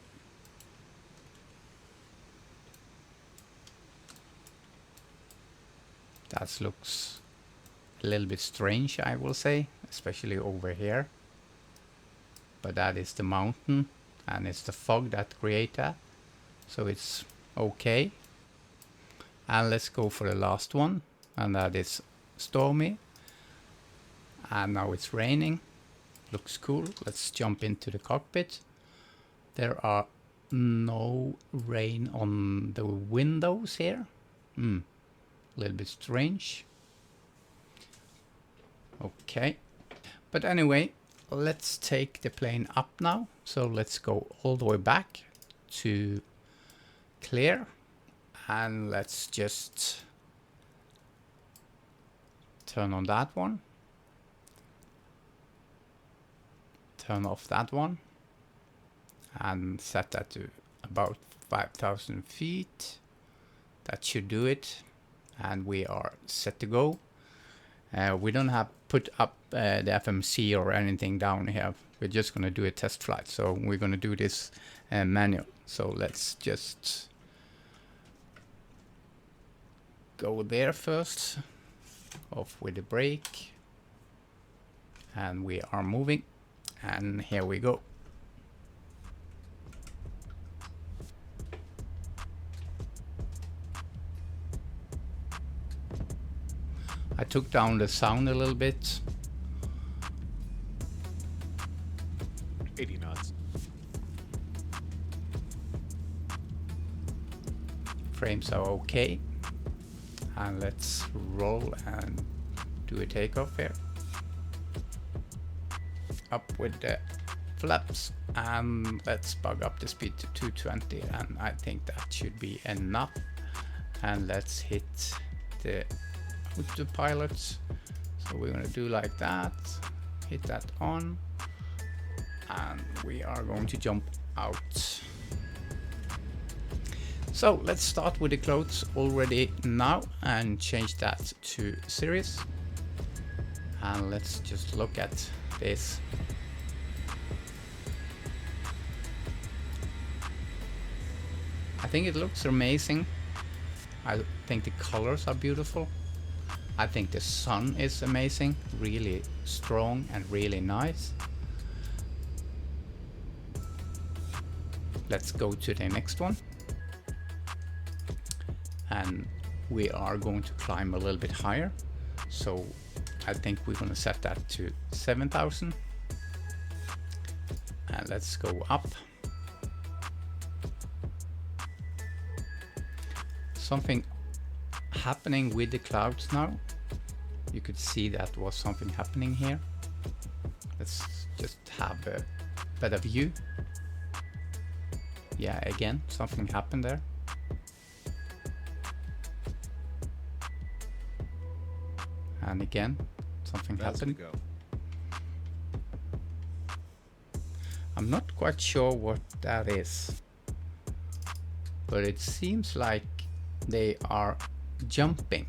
That looks a little bit strange, I will say, especially over here. But that is the mountain and it's the fog that creates that. So it's okay. And let's go for the last one, and that is stormy. And now it's raining. Looks cool. Let's jump into the cockpit. There are no rain on the windows here. A little bit strange. Okay. But anyway, let's take the plane up now. So let's go all the way back to clear. And let's just turn on that one. Turn off that one. And set that to about 5,000 feet. That should do it. And we are set to go. We don't have put up the FMC or anything down here. We're just going to do a test flight. So we're going to do this manual. So let's just go there first, off with the brake, and we are moving, and here we go. I took down the sound a little bit. 80 knots. Frames are okay. And let's roll and do a takeoff here. Up with the flaps, and let's bug up the speed to 220, and I think that should be enough. And let's hit the autopilot. So we're gonna do like that, hit that on, and we are going to jump out. So let's start with the clothes already now and change that to Sirius. And let's just look at this. I think it looks amazing. I think the colors are beautiful. I think the sun is amazing, really strong and really nice. let's go to the next one, and we are going to climb a little bit higher. So I think we're going to set that to 7,000, and let's go up. Something happening with the clouds now. You could see that was something happening here. Let's just have a better view. Yeah, again, something happened there. And again, something happened. I'm not quite sure what that is, but it seems like they are jumping.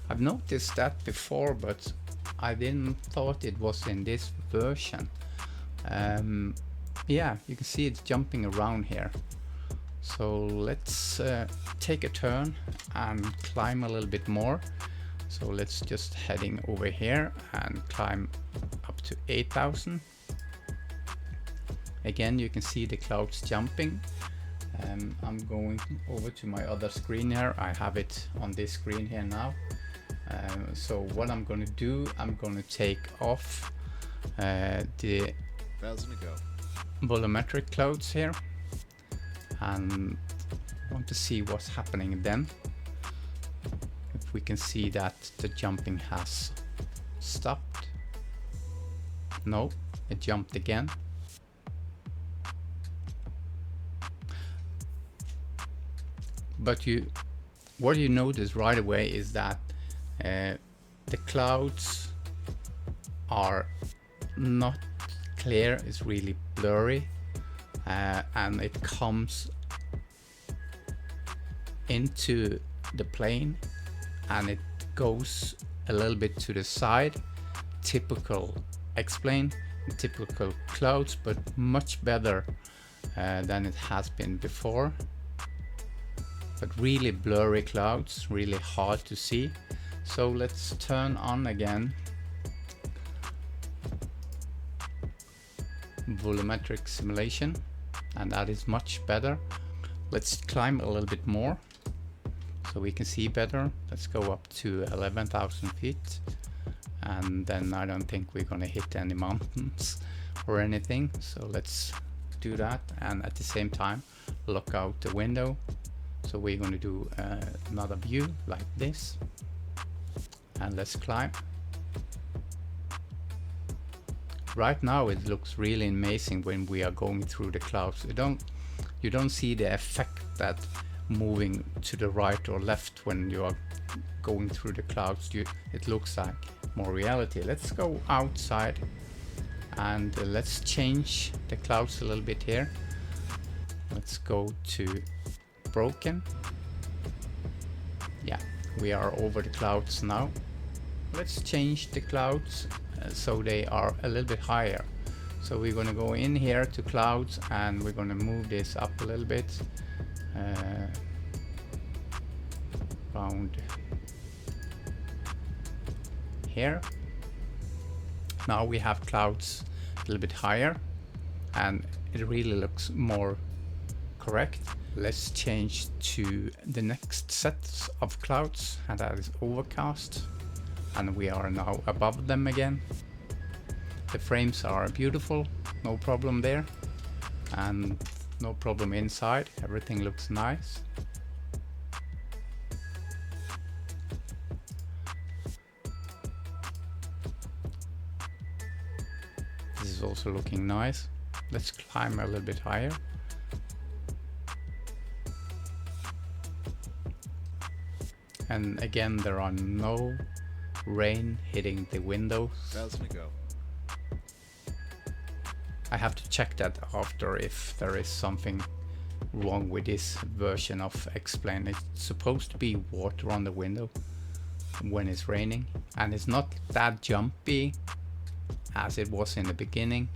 I've noticed that before, but I didn't thought it was in this version. Yeah, you can see it's jumping around here. So let's take a turn and climb a little bit more. So let's just heading over here and climb up to 8,000. Again, you can see the clouds jumping. I'm going over to my other screen here. I have it on this screen here now. So what I'm going to do, I'm going to take off the volumetric clouds here, and want to see what's happening then. If we can see that the jumping has stopped. No, it jumped again. But what you notice right away is that the clouds are not clear, it's really blurry, and it comes into the plane and it goes a little bit to the side. Typical X-plane, typical clouds, but much better than it has been before. But really blurry clouds, really hard to see. So let's turn on again volumetric simulation, and that is much better. Let's climb a little bit more so we can see better. Let's go up to 11,000 feet, and then I don't think we're gonna hit any mountains or anything. So let's do that, and at the same time look out the window. So we're going to do another view like this, and let's climb. Right now it looks really amazing when we are going through the clouds. You don't see the effect that moving to the right or left when you are going through the clouds. It looks like more reality. Let's go outside and let's change the clouds a little bit here. Let's go to broken. Yeah, we are over the clouds now. Let's change the clouds so they are a little bit higher. So we're going to go in here to clouds, and we're going to move this up a little bit around here. Now we have clouds a little bit higher, and it really looks more correct. Let's change to the next set of clouds, and that is overcast, and we are now above them again. The frames are beautiful, no problem there, and no problem inside. Everything looks nice. This is also looking nice. Let's climb a little bit higher. And again, there are no rain hitting the windows. 1,000 to go. I have to check that after if there is something wrong with this version of X-plane. It's supposed to be water on the window when it's raining, and it's not that jumpy as it was in the beginning.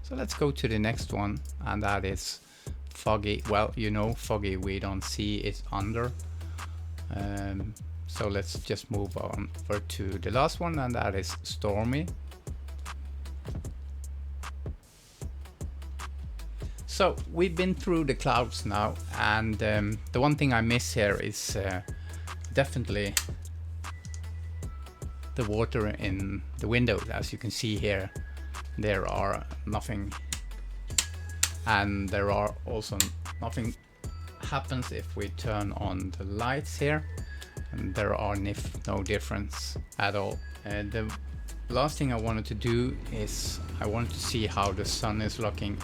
So let's go to the next one, and that is foggy. Well, you know, foggy, we don't see it under. So let's just move on over to the last one, and that is stormy. So we've been through the clouds now, and the one thing I miss here is definitely the water in the windows. As you can see here, there are nothing, and there are also nothing happens if we turn on the lights here, and there are no difference at all. The last thing I wanted to do is I wanted to see how the sun is looking,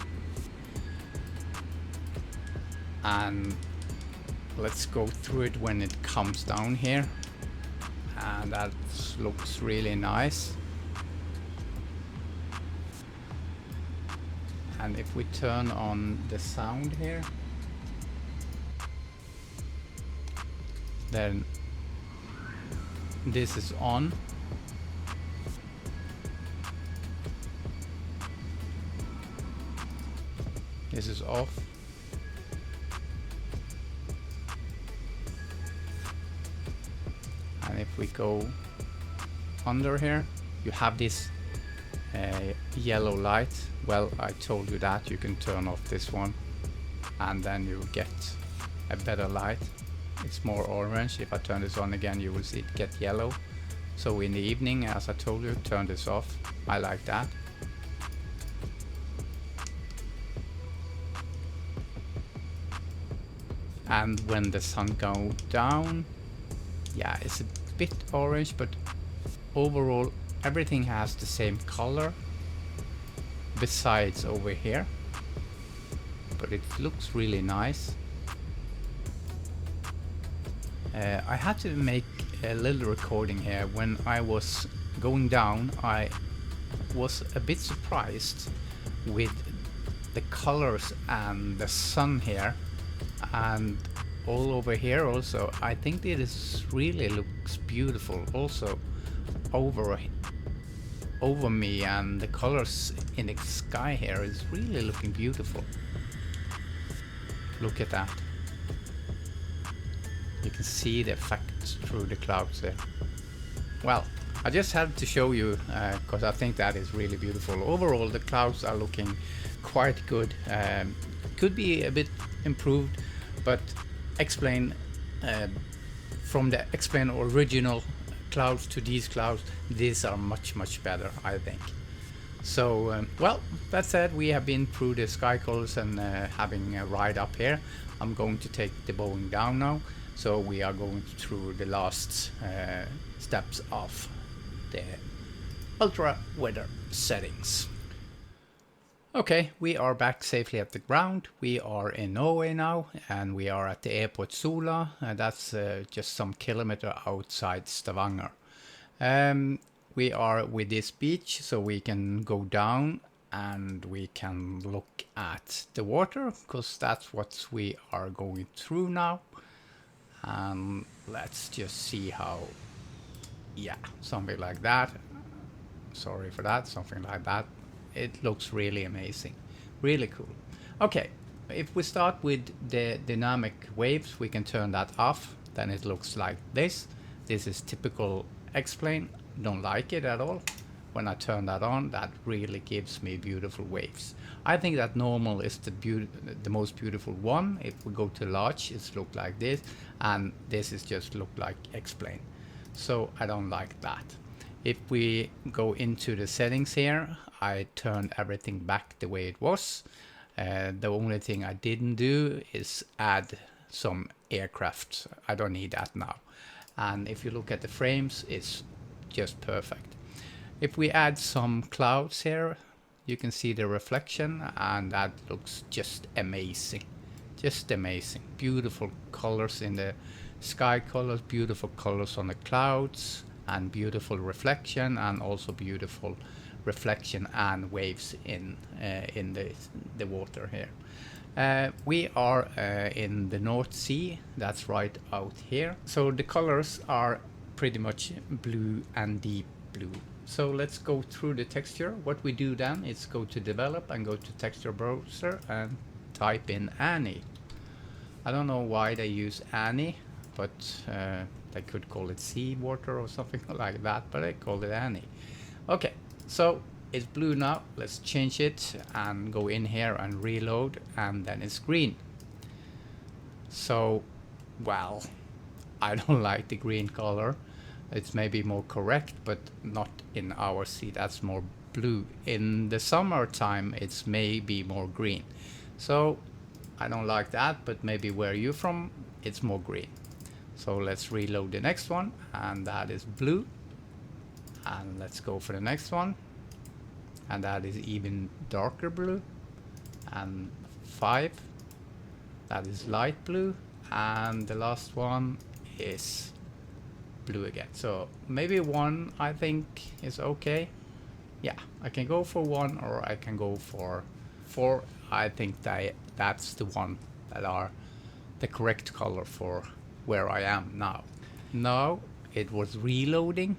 and let's go through it when it comes down here, and that looks really nice. And if we turn on the sound here, then this is on. This is off. And if we go under here, you have this yellow light. Well, I told you that you can turn off this one, and then you get a better light. It's more orange. If I turn this on again, you will see it get yellow. So in the evening, as I told you, turn this off. I like that. And when the sun goes down, yeah, it's a bit orange, but overall everything has the same color besides over here, but it looks really nice. I had to make a little recording here. When I was going down, I was a bit surprised with the colors and the sun here, and all over here also. I think this really looks beautiful also over me, and the colors in the sky here is really looking beautiful. Look at that. You can see the effects through the clouds there. Well, I just had to show you because I think that is really beautiful. Overall, the clouds are looking quite good. Could be a bit improved, but xPlane, from the xPlane original clouds to these clouds, these are much better, I think. So well, that said, we have been through the Skycolors and having a ride up here. I'm going to take the Boeing down now, so we are going through the last steps of the ultra weather settings. Okay, we are back safely at the ground. We are in Norway now, and we are at the airport Sola. That's just some kilometer outside Stavanger. We are with this beach, so we can go down and we can look at the water, because that's what we are going through now. And let's just see how, yeah, something like that. Sorry for that, something like that. It looks really amazing, really cool. Okay, if we start with the dynamic waves, we can turn that off. Then it looks like this. This is typical xPlane. Don't like it at all. When I turn that on, that really gives me beautiful waves. I think that normal is the most beautiful one. If we go to large, it's look like this, and this is just look like xPlane. So I don't like that. If we go into the settings here, I turned everything back the way it was. The only thing I didn't do is add some aircraft. I don't need that now. And if you look at the frames, it's just perfect. If we add some clouds here, you can see the reflection, and that looks just amazing. Just amazing. Beautiful colors in the sky colors, beautiful colors on the clouds, and beautiful reflection, and also beautiful reflection and waves in the water here. We are in the North Sea. That's right out here. So the colors are pretty much blue and deep blue. So let's go through the texture. What we do then is go to develop and go to texture browser and type in Annie. I don't know why they use Annie, but they could call it sea water or something like that, but I call it Annie. Okay, so it's blue now. Let's change it and go in here and reload, and then it's green. So, well, I don't like the green color. It's maybe more correct, but not in our sea. That's more blue. In the summertime, it's maybe more green. So I don't like that, but maybe where you're from, it's more green. So let's reload the next one, and that is blue. And let's go for the next one, and that is even darker blue. And 5, that is light blue, and the last one is blue again. So maybe 1 I think is okay. Yeah, I can go for 1, or I can go for 4. I think that's the one that are the correct color for where I am now. Now it was reloading,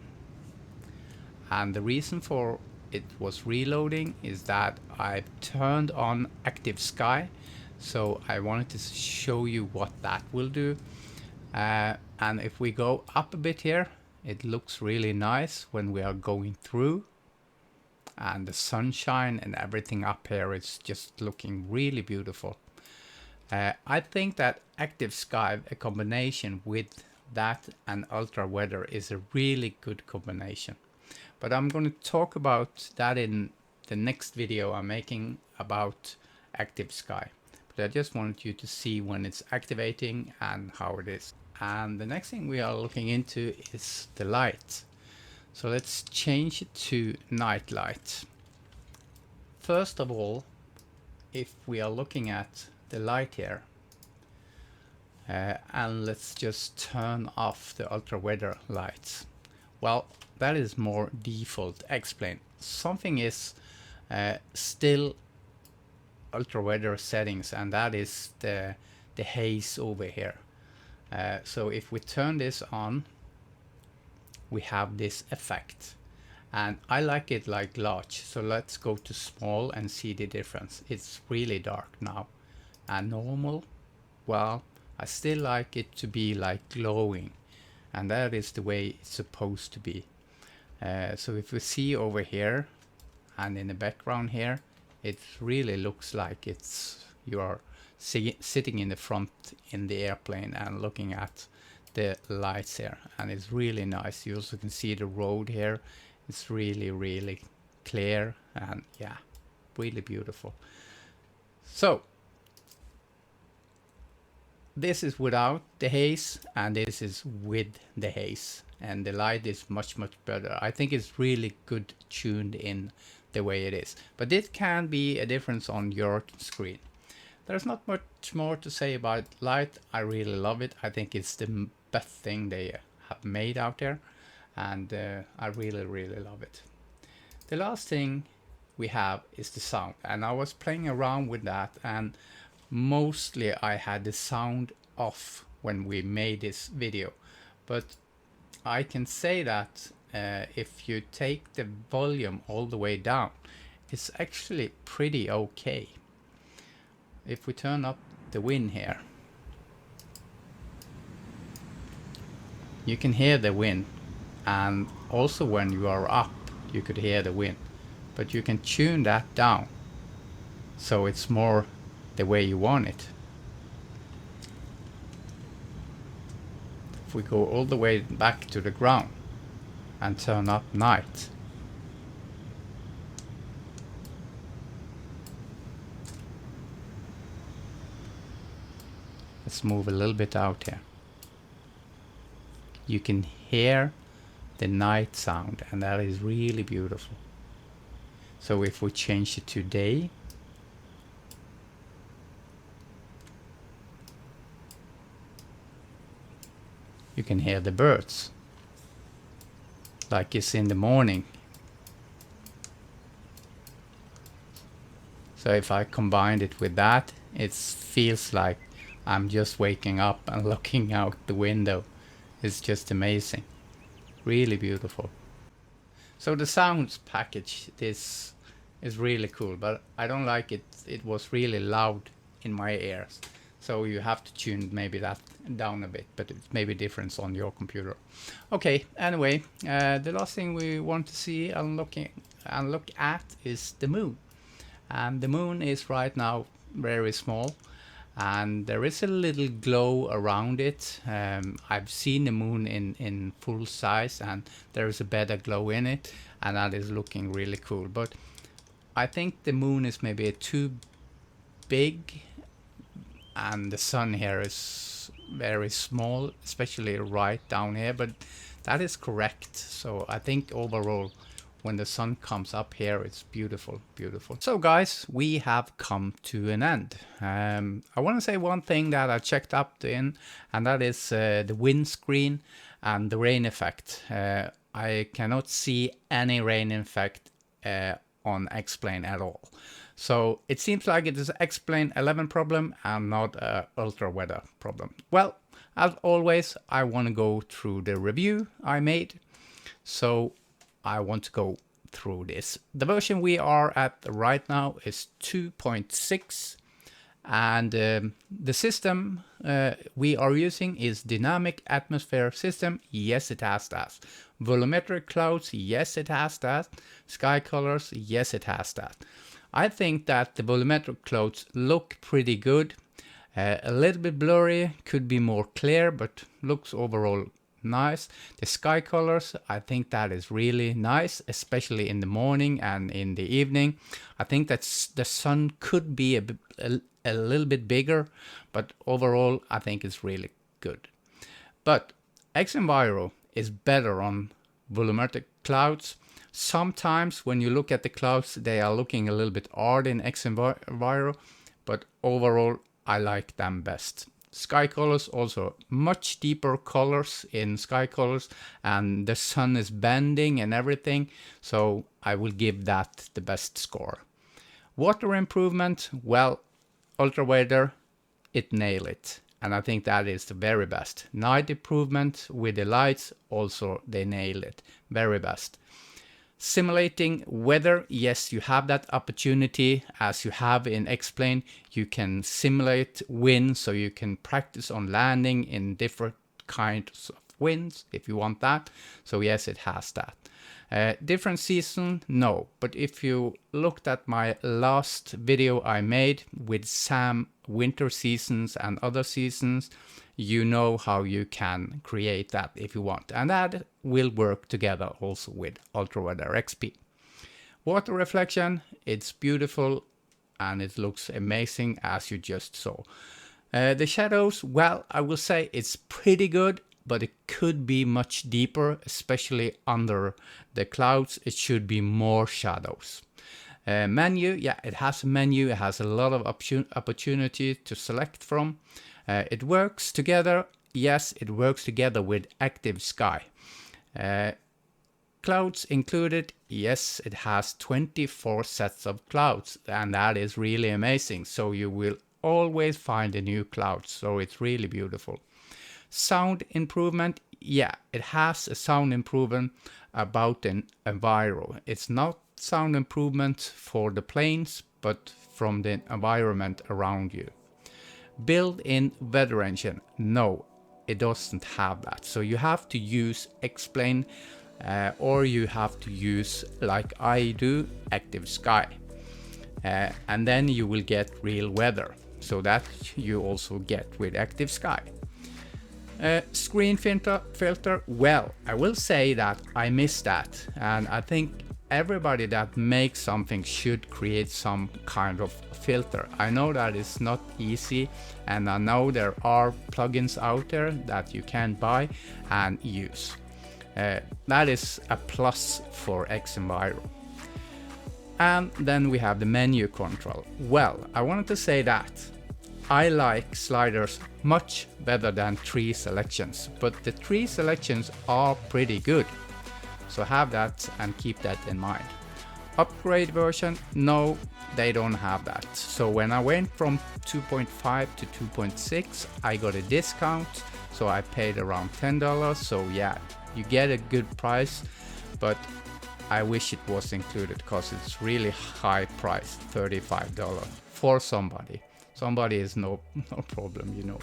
and the reason for it was reloading is that I turned on active sky. So I wanted to show you what that will do. And if we go up a bit here, it looks really nice when we are going through, and the sunshine and everything up here is just looking really beautiful. I think that active sky, a combination with that and ultra weather, is a really good combination. But I'm going to talk about that in the next video I'm making about active sky. But I just wanted you to see when it's activating and how it is. And the next thing we are looking into is the light. So let's change it to night light. First of all, if we are looking at the light here, and let's just turn off the ultra weather lights. Well, that is more default. Explain. Something is still ultra weather settings, and that is the haze over here. So if we turn this on, we have this effect, and I like it like large. So let's go to small and see the difference. It's really dark now, and normal, well, I still like it to be like glowing, and that is the way it's supposed to be. So if we see over here and in the background here, it really looks like it's you are sitting in the front in the airplane and looking at the lights here, and it's really nice. You also can see the road here. It's really clear, and yeah, really beautiful. So this is without the haze, and this is with the haze, and the light is much better. I think it's really good tuned in the way it is, but it can be a difference on your screen. There's not much more to say about light. I really love it. I think it's the best thing they have made out there, and I really love it. The last thing we have is the sound, and I was playing around with that, and mostly I had the sound off when we made this video, but I can say that if you take the volume all the way down, it's actually pretty okay. If we turn up the wind here, you can hear the wind, and also when you are up you could hear the wind, but you can tune that down so it's more the way you want it. If we go all the way back to the ground and turn up night, let's move a little bit out here, you can hear the night sound, and that is really beautiful. So if we change it to day, you can hear the birds like it's in the morning. So if I combined it with that, it feels like I'm just waking up and looking out the window. It's just amazing. Really beautiful. So the sounds package, this is really cool, but I don't like it. It was really loud in my ears. So you have to tune maybe that down a bit, but it's maybe different on your computer. Okay, anyway, the last thing we want to see and look at is the moon. And the moon is right now very small, and there is a little glow around it. I've seen the moon in full size, and there is a better glow in it, and that is looking really cool. But I think the moon is maybe too big, and the sun here is very small, especially right down here, but that is correct. So I think overall, when the sun comes up here, it's beautiful, beautiful. So guys, we have come to an end. I want to say one thing that I checked up in, and that is the windscreen and the rain effect. I cannot see any rain effect on X-Plane at all. So it seems like it is X-Plane 11 problem and not a ultra weather problem. Well, as always, I want to go through the review I made. So I want to go through this. The version we are at right now is 2.6, and the system we are using is dynamic atmosphere system. Yes, it has that. Volumetric clouds. Yes, it has that. Skycolors. Yes, it has that. I think that the volumetric clouds look pretty good. A little bit blurry, could be more clear, but looks overall nice. The Skycolors, I think that is really nice, especially in the morning and in the evening. I think that the sun could be a little bit bigger, but overall I think it's really good. But xEnviro is better on volumetric clouds. Sometimes when you look at the clouds, they are looking a little bit odd in xEnviro, but overall I like them best. Skycolors also much deeper colors in Skycolors, and the sun is bending and everything, so I will give that the best score. Water improvement, well, ultra weather, it nailed it, and I think that is the very best. Night improvement with the lights, also they nailed it, very best. Simulating weather, yes, you have that opportunity as you have in X-Plane. You can simulate wind, so you can practice on landing in different kinds of winds if you want that. So yes, it has that. Different season, no. But if you looked at my last video I made with some winter seasons and other seasons, you know how you can create that if you want. And that will work together also with Ultra Weather XP. Water reflection, it's beautiful and it looks amazing as you just saw. The shadows, well, I will say it's pretty good, but it could be much deeper, especially under the clouds. It should be more shadows. Menu, yeah, it has a menu. It has a lot of opportunity to select from. It works together. Yes, it works together with Active Sky. Clouds included. Yes, it has 24 sets of clouds, and that is really amazing. So you will always find a new cloud. So it's really beautiful. Sound improvement. Yeah, it has a sound improvement about an enviro. It's not sound improvement for the planes, but from the environment around you. Built-in weather engine, no, it doesn't have that. So you have to use X-Plane, or you have to use, like I do, Active Sky, and then you will get real weather. So that you also get with Active Sky. Screen filter, well, I will say that I miss that, and I think everybody that makes something should create some kind of filter. I know that it's not easy, and I know there are plugins out there that you can buy and use. That is a plus for xEnviro. And then we have the menu control. Well, I wanted to say that I like sliders much better than tree selections, but the tree selections are pretty good. So have that and keep that in mind. Upgrade version, no, they don't have that. So when I went from 2.5 to 2.6, I got a discount. So I paid around $10. So yeah, you get a good price, but I wish it was included because it's really high price, $35 for somebody. Somebody is no problem, you know.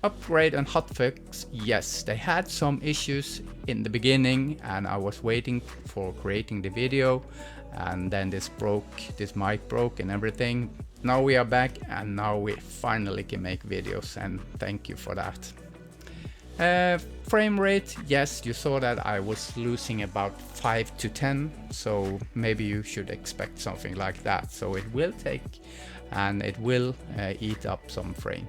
Upgrade and hotfix, yes, they had some issues in the beginning, and I was waiting for creating the video, and then this mic broke and everything. Now we are back, and now we finally can make videos, and thank you for that. Frame rate, yes, you saw that I was losing about 5 to 10, so maybe you should expect something like that. So it will take, and it will eat up some frames.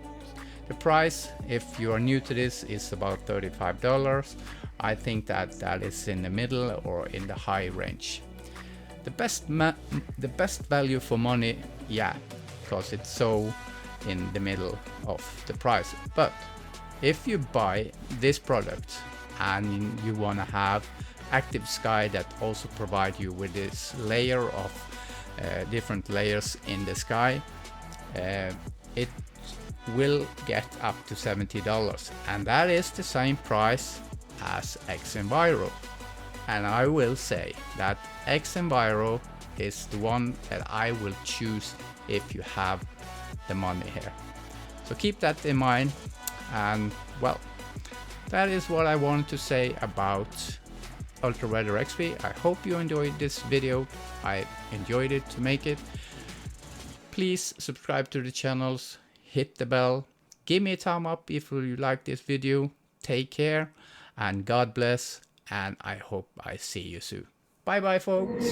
The price, if you are new to this, is about $35. I think that that is in the middle or in the high range. The best value for money, yeah, because it's so in the middle of the price. But if you buy this product and you want to have Active Sky that also provide you with this layer of different layers in the sky, it will get up to $70, and that is the same price as xEnviro. And I will say that xEnviro is the one that I will choose if you have the money here. So keep that in mind. And well, that is what I wanted to say about Ultra Weather XP. I hope you enjoyed this video. I enjoyed it to make it. Please subscribe to the channels, hit the bell, give me a thumb up if you like this video. Take care and God bless, and I hope I see you soon. Bye bye folks.